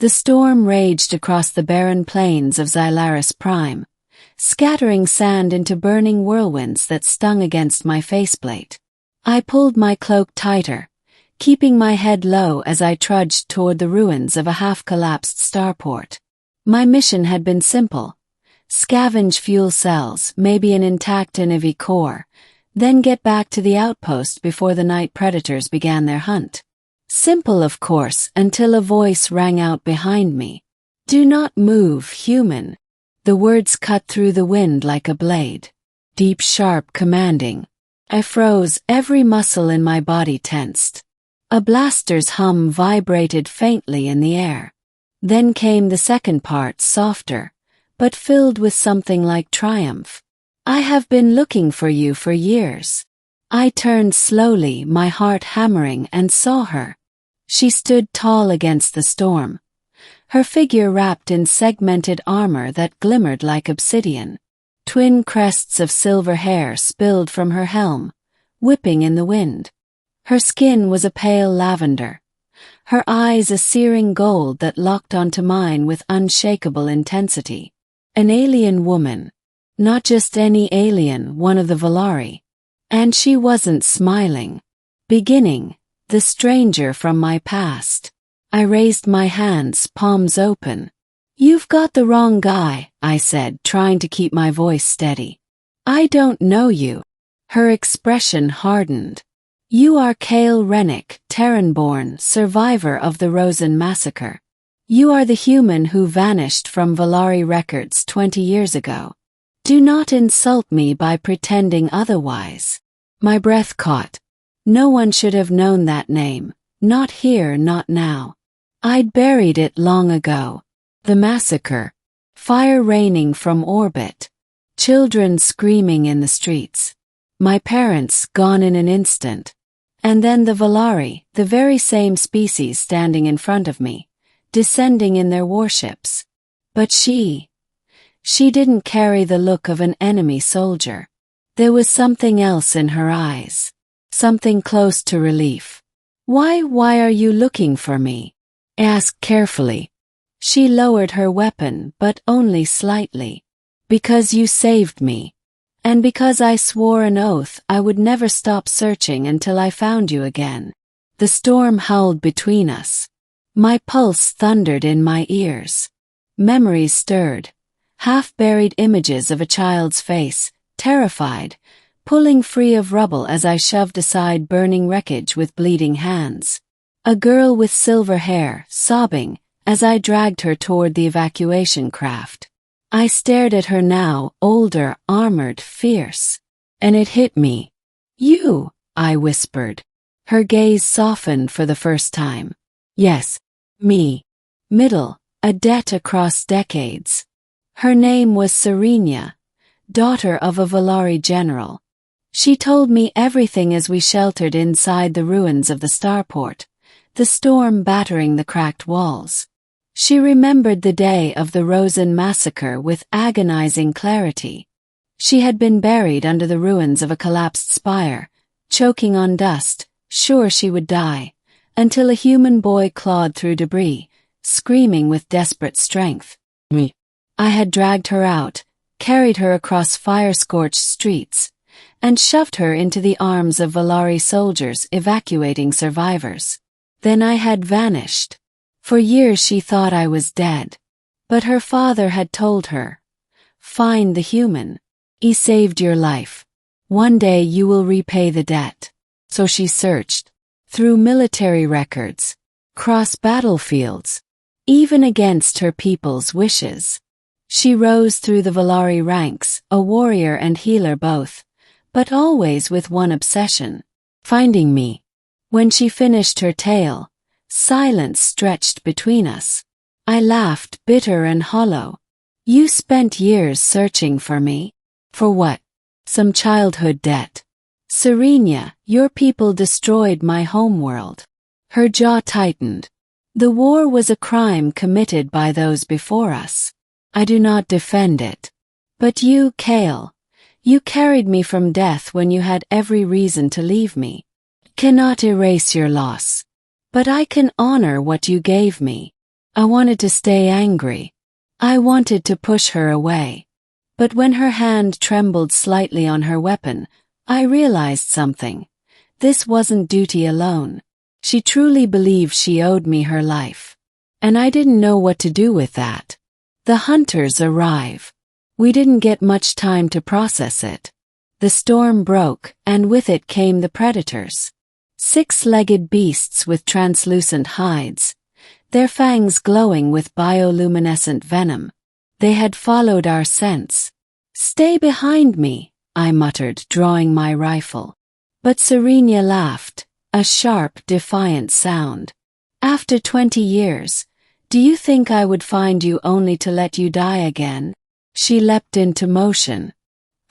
The storm raged across the barren plains of Xylaris Prime, scattering sand into burning whirlwinds that stung against my faceplate. I pulled my cloak tighter, keeping my head low as I trudged toward the ruins of a half-collapsed starport. My mission had been simple: scavenge fuel cells, maybe an intact Inivi core, then get back to the outpost before the night predators began their hunt. Simple, of course, until a voice rang out behind me. "Do not move, human." The words cut through the wind like a blade. Deep, sharp, commanding. I froze, every muscle in my body tensed. A blaster's hum vibrated faintly in the air. Then came the second part, softer, but filled with something like triumph. "I have been looking for you for years." I turned slowly, my heart hammering, and saw her. She stood tall against the storm, her figure wrapped in segmented armor that glimmered like obsidian. Twin crests of silver hair spilled from her helm, whipping in the wind. Her skin was a pale lavender, her eyes a searing gold that locked onto mine with unshakable intensity. An alien woman. Not just any alien, one of the Volari. And she wasn't smiling. Beginning, the stranger from my past. I raised my hands, palms open. "You've got the wrong guy," I said, trying to keep my voice steady. "I don't know you." Her expression hardened. "You are Kale Rennick, Terran-born, survivor of the Rosen massacre. You are the human who vanished from Volari records 20 years ago. Do not insult me by pretending otherwise." My breath caught. No one should have known that name. Not here, not now. I'd buried it long ago. The massacre. Fire raining from orbit. Children screaming in the streets. My parents gone in an instant. And then the Volari, the very same species standing in front of me, descending in their warships. But she didn't carry the look of an enemy soldier. There was something else in her eyes. Something close to relief. Why are you looking for me?" I asked carefully. She lowered her weapon, but only slightly. "Because you saved me. And because I swore an oath I would never stop searching until I found you again." The storm howled between us. My pulse thundered in my ears. Memories stirred. Half-buried images of a child's face, terrified, pulling free of rubble as I shoved aside burning wreckage with bleeding hands. A girl with silver hair, sobbing, as I dragged her toward the evacuation craft. I stared at her now, older, armored, fierce. And it hit me. "You," I whispered. Her gaze softened for the first time. "Yes, me. Middle, a debt across decades." Her name was Serenia, daughter of a Volari general. She told me everything as we sheltered inside the ruins of the starport, the storm battering the cracked walls. She remembered the day of the Rosen massacre with agonizing clarity. She had been buried under the ruins of a collapsed spire, choking on dust, sure she would die, until a human boy clawed through debris, screaming with desperate strength. Me. I had dragged her out, carried her across fire-scorched streets, and shoved her into the arms of Volari soldiers evacuating survivors. Then I had vanished. For years she thought I was dead. But her father had told her, "Find the human. He saved your life. One day you will repay the debt." So she searched, through military records, cross battlefields, even against her people's wishes. She rose through the Volari ranks, a warrior and healer both, but always with one obsession: finding me. When she finished her tale, silence stretched between us. I laughed, bitter and hollow. "You spent years searching for me? For what? Some childhood debt. Serenia, your people destroyed my homeworld." Her jaw tightened. "The war was a crime committed by those before us. I do not defend it. But you, Kale, you carried me from death when you had every reason to leave me. Cannot erase your loss. But I can honor what you gave me." I wanted to stay angry. I wanted to push her away. But when her hand trembled slightly on her weapon, I realized something. This wasn't duty alone. She truly believed she owed me her life. And I didn't know what to do with that. The hunters arrive. We didn't get much time to process it. The storm broke, and with it came the predators. 6-legged beasts with translucent hides, their fangs glowing with bioluminescent venom. They had followed our scents. "Stay behind me," I muttered, drawing my rifle. But Serena laughed, a sharp, defiant sound. "After 20 years, do you think I would find you only to let you die again?" She leapt into motion.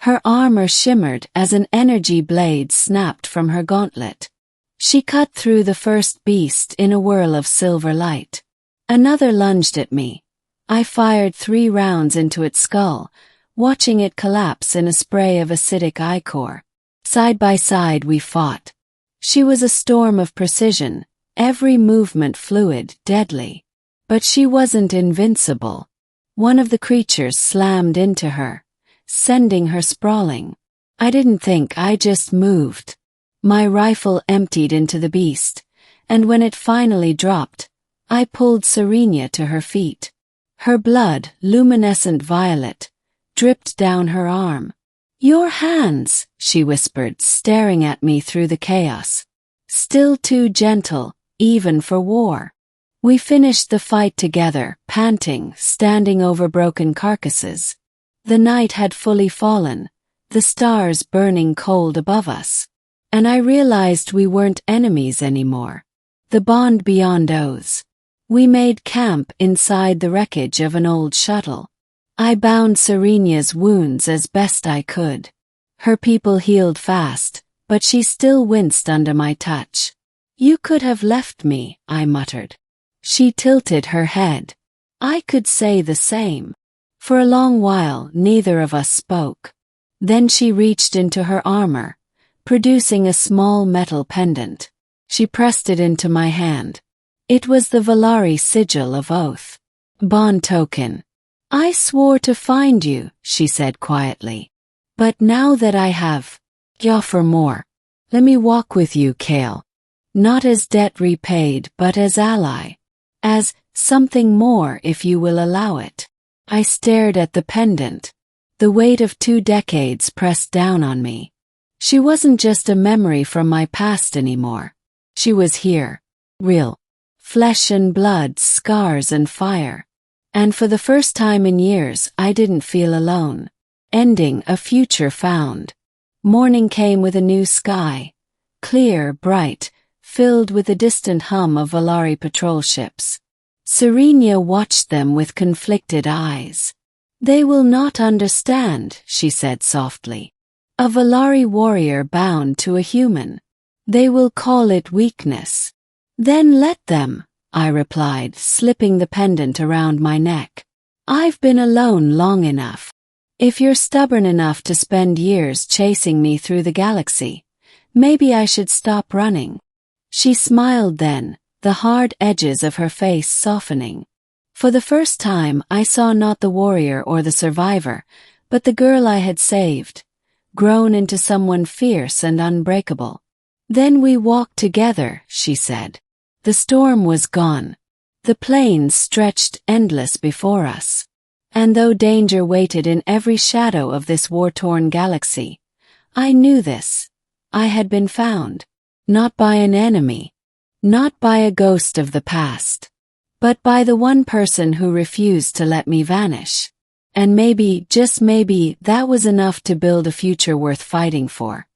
Her armor shimmered as an energy blade snapped from her gauntlet. She cut through the first beast in a whirl of silver light. Another lunged at me. I fired 3 rounds into its skull, watching it collapse in a spray of acidic ichor. Side by side we fought. She was a storm of precision, every movement fluid, deadly. But she wasn't invincible. One of the creatures slammed into her, sending her sprawling. I didn't think, I just moved. My rifle emptied into the beast, and when it finally dropped, I pulled Serena to her feet. Her blood, luminescent violet, dripped down her arm. "Your hands," she whispered, staring at me through the chaos. "Still too gentle, even for war." We finished the fight together, panting, standing over broken carcasses. The night had fully fallen, the stars burning cold above us. And I realized we weren't enemies anymore. The bond beyond oaths. We made camp inside the wreckage of an old shuttle. I bound Serena's wounds as best I could. Her people healed fast, but she still winced under my touch. "You could have left me," I muttered. She tilted her head. I could say the same. For a long while, neither of us spoke. Then she reached into her armor, producing a small metal pendant. She pressed it into my hand. It was the Valari sigil of oath. "Bond token. I swore to find you," she said quietly. "But now that I have, you offer more. Let me walk with you, Kale. Not as debt repaid, but as ally. As something more, if you will allow it." I stared at the pendant. The weight of 2 decades pressed down on me. She wasn't just a memory from my past anymore. She was here. Real. Flesh and blood, scars and fire. And for the first time in years, I didn't feel alone. Ending, a future found. Morning came with a new sky. Clear, bright, filled with the distant hum of Valari patrol ships. Serena watched them with conflicted eyes. "They will not understand," she said softly. "A Valari warrior bound to a human. They will call it weakness." "Then let them," I replied, slipping the pendant around my neck. "I've been alone long enough. If you're stubborn enough to spend years chasing me through the galaxy, maybe I should stop running." She smiled then, the hard edges of her face softening. For the first time, I saw not the warrior or the survivor, but the girl I had saved, grown into someone fierce and unbreakable. "Then we walked together," she said. The storm was gone. The plains stretched endless before us. And though danger waited in every shadow of this war-torn galaxy, I knew this. I had been found. Not by an enemy. Not by a ghost of the past. But by the one person who refused to let me vanish. And maybe, just maybe, that was enough to build a future worth fighting for.